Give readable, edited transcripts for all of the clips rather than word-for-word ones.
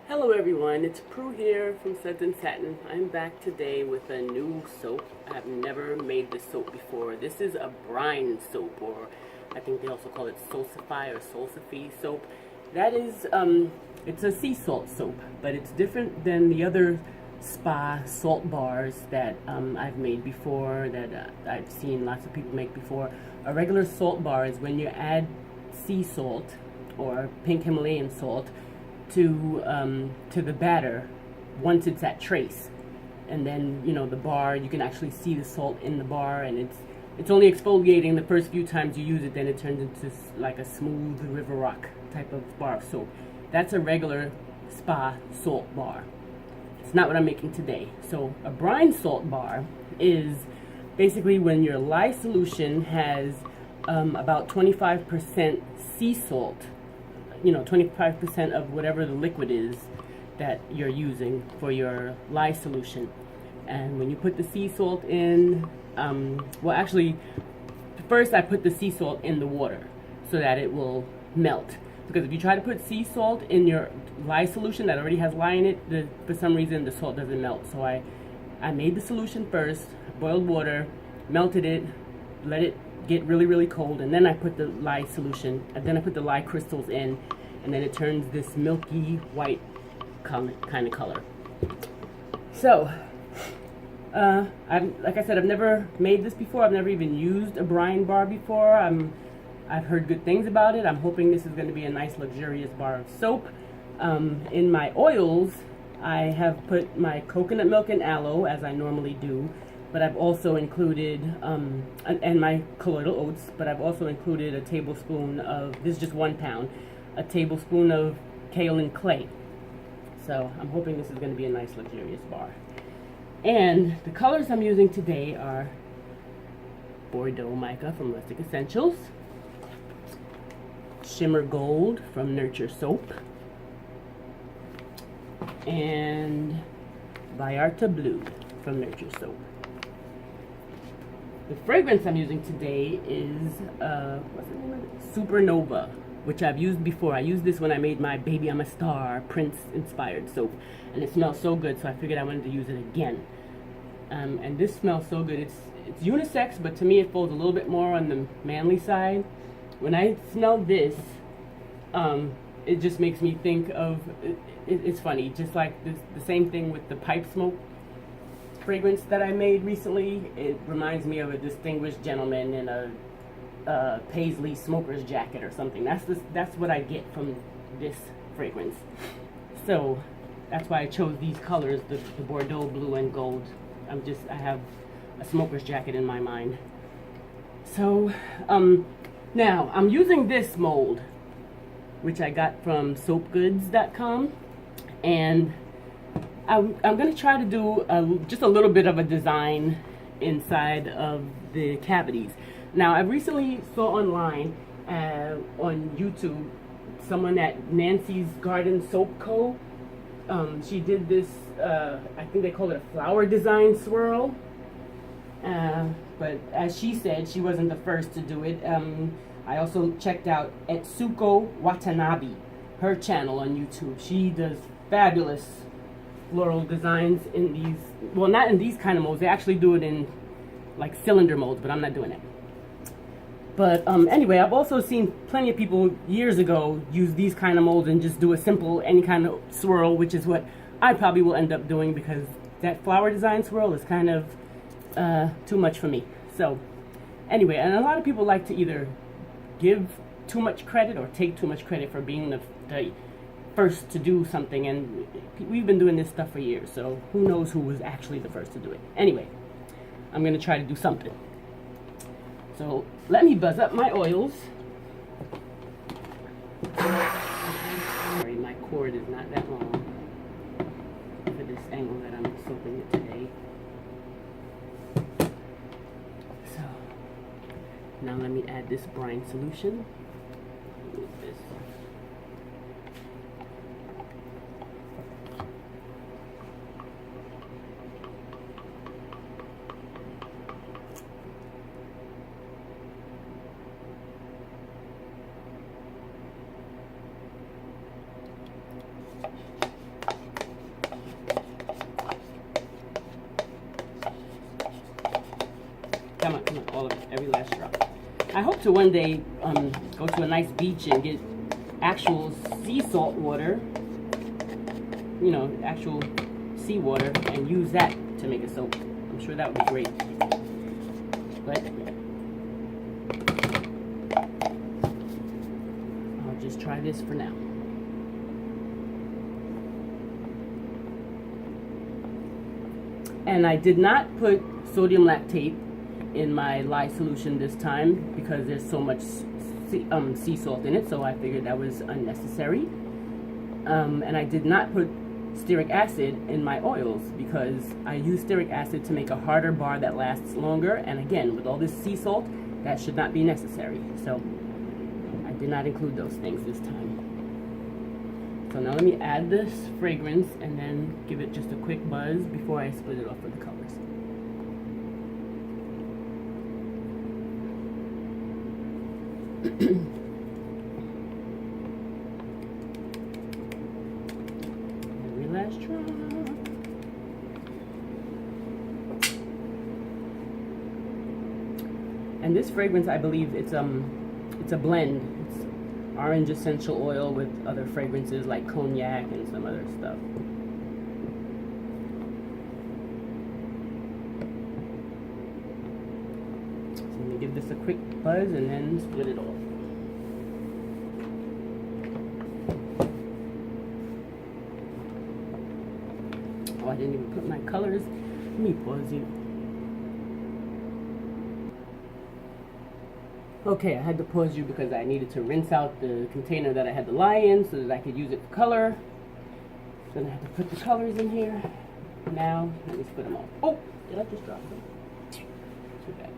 Hello everyone, it's Prue here from Suds and Satin. I'm back today with a new soap. I have never made this soap before. This is a brine soap, or I think they also call it Soleseife or Soleseife soap. That is, it's a sea salt soap, but it's different than the other spa salt bars that I've made before, that I've seen lots of people make before. A regular salt bar is when you add sea salt or pink Himalayan salt to the batter once it's at trace, and then the bar, you can actually see the salt in the bar, and it's only exfoliating the first few times you use it. Then it turns into like a smooth river rock type of bar of soap. That's a regular spa salt bar. It's not what I'm making today. So a brine salt bar is basically when your lye solution has about 25% sea salt, 25% of whatever the liquid is that you're using for your lye solution. And when you put the sea salt in, well, actually, first I put the sea salt in the water so that it will melt. Because if you try to put sea salt in your lye solution that already has lye in it, for some reason the salt doesn't melt. So I made the solution first, boiled water, melted it, let it get really, really cold, and then I put the lye solution, and then I put the lye crystals in, and then it turns this milky white kind of color. So, like I said, I've never made this before. I've never even used a brine bar before. I've heard good things about it. I'm hoping this is going to be a nice, luxurious bar of soap. In my oils, I have put my coconut milk and aloe, as I normally do. But I've also included, and my colloidal oats, but I've also included a tablespoon of, this is just 1 pound, a tablespoon of kaolin clay. So I'm hoping this is going to be a nice, luxurious bar. And the colors I'm using today are Bordeaux Mica from Rustic Essentials, Shimmer Gold from Nurture Soap, and Vallarta Blue from Nurture Soap. The fragrance I'm using today is, what's the name of it? Supernova, which I've used before. I used this when I made my Baby I'm a Star Prince-inspired soap, and it smells so good, so I figured I wanted to use it again. And this smells so good. It's unisex, but to me it falls a little bit more on the manly side. When I smell this, it just makes me think of, it's funny, just like the same thing with the pipe smoke fragrance that I made recently. It reminds me of a distinguished gentleman in a paisley smoker's jacket or something. That's what I get from this fragrance. So that's why I chose these colors, the Bordeaux blue and gold. I have a smoker's jacket in my mind. So now I'm using this mold, which I got from soapgoods.com, and I'm going to try to do just a little bit of a design inside of the cavities. Now, I recently saw online on YouTube someone at Nancy's Garden Soap Co. She did this, I think they call it a flower design swirl. But as she said, she wasn't the first to do it. I also checked out Etsuko Watanabe, her channel on YouTube. She does fabulous floral designs in these, well, not in these kind of molds. They actually do it in like cylinder molds, but I'm not doing it. But anyway, I've also seen plenty of people years ago use these kind of molds and just do a simple any kind of swirl, which is what I probably will end up doing, because that flower design swirl is kind of too much for me. So anyway, and a lot of people like to either give too much credit or take too much credit for being the first to do something, and we've been doing this stuff for years, so who knows who was actually the first to do it. Anyway, I'm going to try to do something. So let me buzz up my oils. Sorry, my cord is not that long for this angle that I'm soaping it today. So now let me add this brine solution. Move this. to one day go to a nice beach and get actual sea salt water, you know, actual sea water, and use that to make a soap. I'm sure that would be great. But I'll just try this for now. And I did not put sodium lactate in my lye solution this time because there's so much sea salt in it, so I figured that was unnecessary. And I did not put stearic acid in my oils because I use stearic acid to make a harder bar that lasts longer, and again, with all this sea salt, that should not be necessary. So I did not include those things this time. So now let me add this fragrance and then give it just a quick buzz before I split it off with the colors. Every last drop. And this fragrance, I believe it's a blend. It's orange essential oil with other fragrances like cognac and some other stuff. So let me give this a quick buzz and then split it off. Oh, I didn't even put my colors. Let me pause you. Okay, I had to pause you because I needed to rinse out the container that I had the lye in so that I could use it for color. Then I had to put the colors in here. Now, let me split them off. Oh, did I just drop them? Too bad.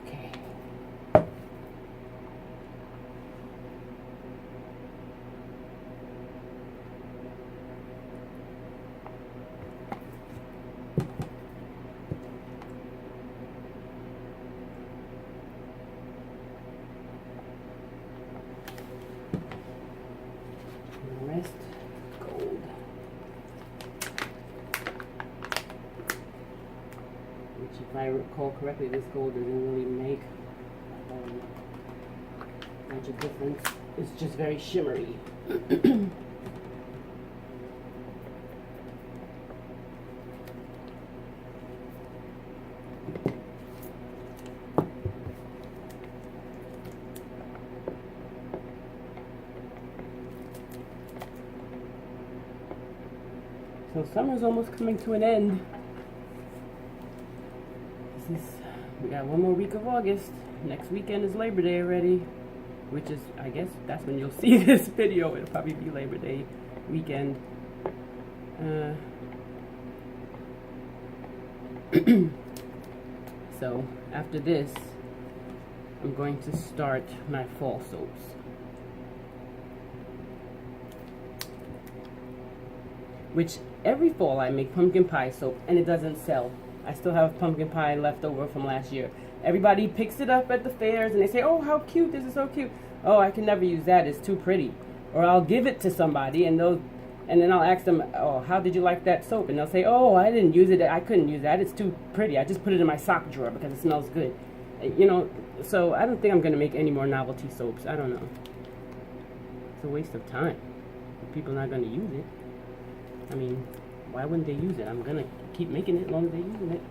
Okay. Rest gold. Which, if I recall correctly, this gold doesn't really make much of a difference. It's just very shimmery. So summer's almost coming to an end. We got one more week of August. Next weekend is Labor Day already, which is, I guess, that's when you'll see this video. It'll probably be Labor Day weekend. So after this, I'm going to start my fall soaps. Which every fall I make pumpkin pie soap and it doesn't sell. I still have pumpkin pie left over from last year. Everybody picks it up at the fairs and they say, oh, how cute, this is so cute. Oh, I can never use that, it's too pretty. Or I'll give it to somebody and then I'll ask them, oh, how did you like that soap? And they'll say, oh, I didn't use it, I couldn't use that, it's too pretty. I just put it in my sock drawer because it smells good. You know, so I don't think I'm going to make any more novelty soaps. I don't know. It's a waste of time. People are not going to use it. I mean, why wouldn't they use it? I'm gonna keep making it as long as they're using it.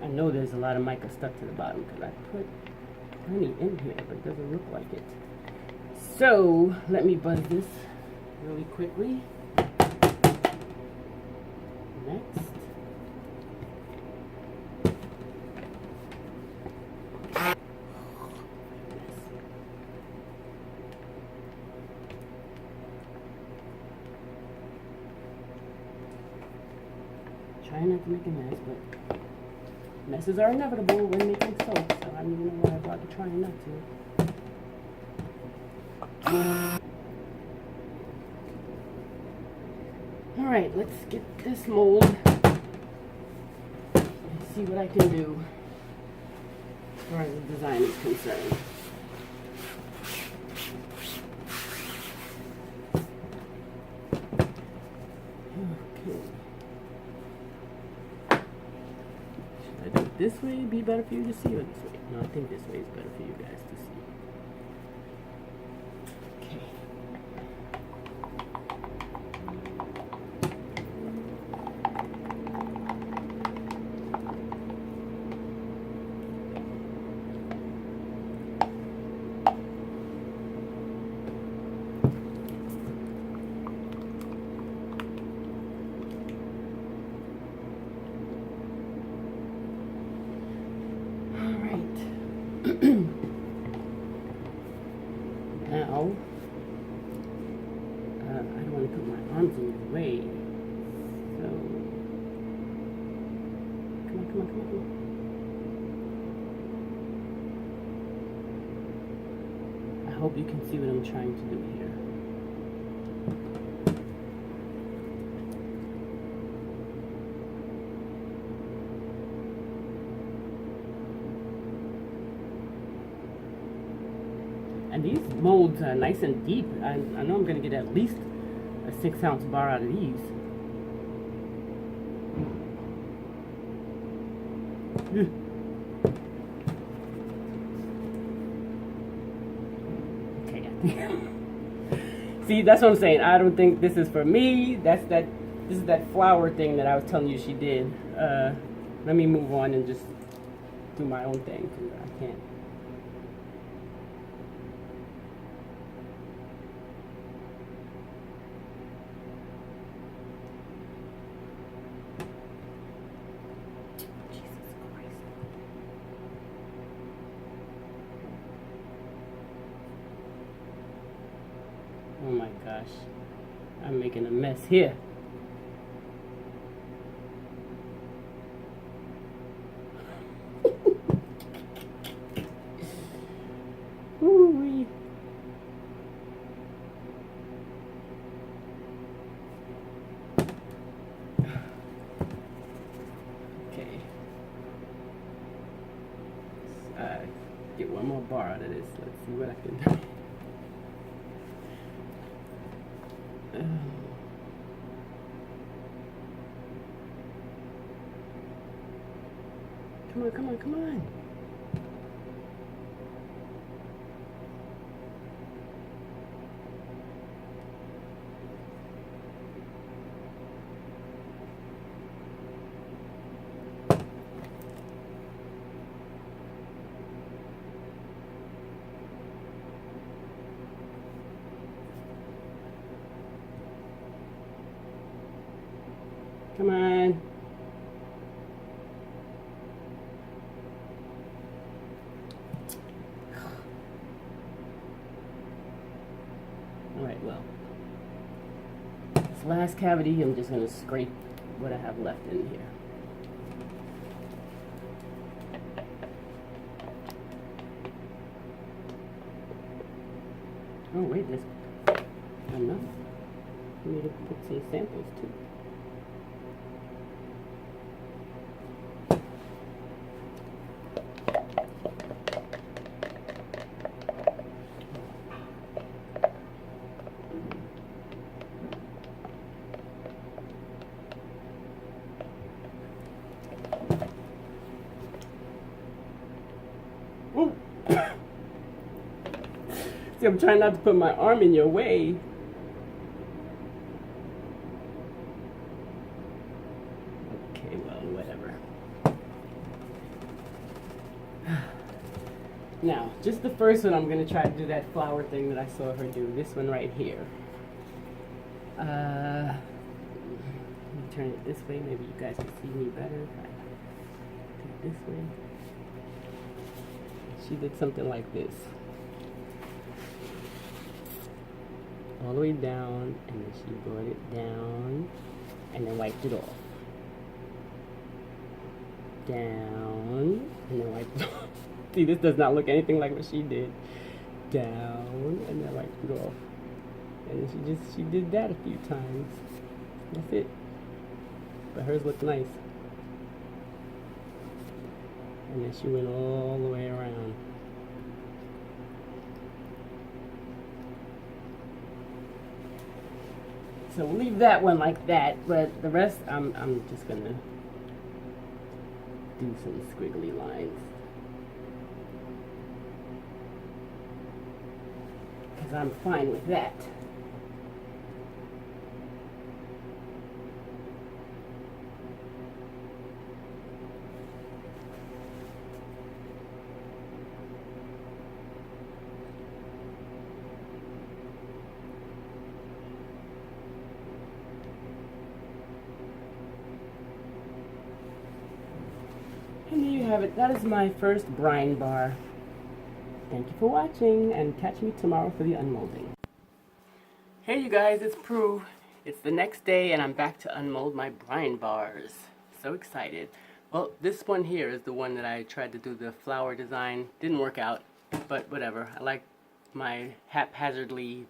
I know there's a lot of mica stuck to the bottom because I put plenty in here, but it doesn't look like it. So, let me buzz this really quickly. Next. Try not to make a mess, but messes are inevitable when making soap, so I don't even know why I brought to trying not to. Alright, let's get this mold and see what I can do as far as the design is concerned. this way be better for you to see, or this way? No, I think this way is better for you guys to see. Now, I don't want to put my arms in your way, so come on, come on, come on, come on. I hope you can see what I'm trying to do here. And these molds are nice and deep. I know I'm going to get at least a 6-ounce bar out of these. Okay, I think. See, that's what I'm saying. I don't think this is for me. This is that flower thing that I was telling you she did. Let me move on and just do my own thing, because I can't. Oh my gosh, I'm making a mess here. Ooh-wee. Okay. Get one more bar out of this. Let's see what I can do. Come on, come on, come on. Come on. Alright, well. This last cavity, I'm just going to scrape what I have left in here. Oh, wait, there's enough. I need to put some samples too. See, I'm trying not to put my arm in your way. Okay, well, whatever. Now, just the first one, I'm going to try to do that flower thing that I saw her do. This one right here. Let me turn it this way. Maybe you guys can see me better if I take it this way. She did something like this. All the way down, and then she brought it down, and then wiped it off. Down, and then wiped it off. See, this does not look anything like what she did. Down, and then wiped it off. And then she did that a few times. That's it. But hers looked nice. And then she went all the way around. So we'll leave that one like that, but the rest I'm just gonna do some squiggly lines. Because I'm fine with that. And there you have it. That is my first brine bar. Thank you for watching, and catch me tomorrow for the unmolding. Hey you guys, it's Prue. It's the next day and I'm back to unmold my brine bars. So excited. Well, this one here is the one that I tried to do the flower design. Didn't work out, but whatever. I like my haphazardly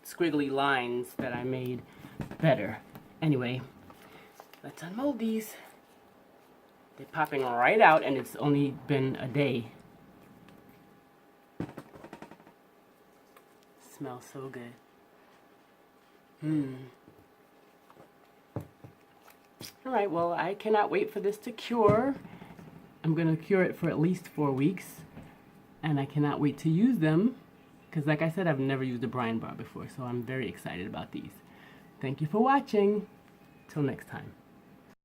squiggly lines that I made better. Anyway, let's unmold these. They're popping right out and it's only been a day. Smells so good. Alright, well, I cannot wait for this to cure. I'm going to cure it for at least 4 weeks. And I cannot wait to use them. Because like I said, I've never used a brine bar before. So I'm very excited about these. Thank you for watching. Till next time.